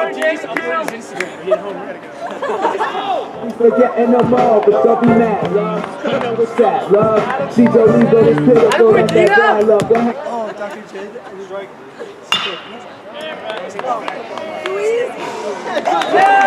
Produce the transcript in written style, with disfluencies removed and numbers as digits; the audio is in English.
Just upload his Instagram. He had home ready to go. He's forgetting them all, but don't be mad, love. You know what's that, love? See Joe Lee go to pitiful, that's that bad love. Go ahead. Oh, Dr. J, I was right. Too easy.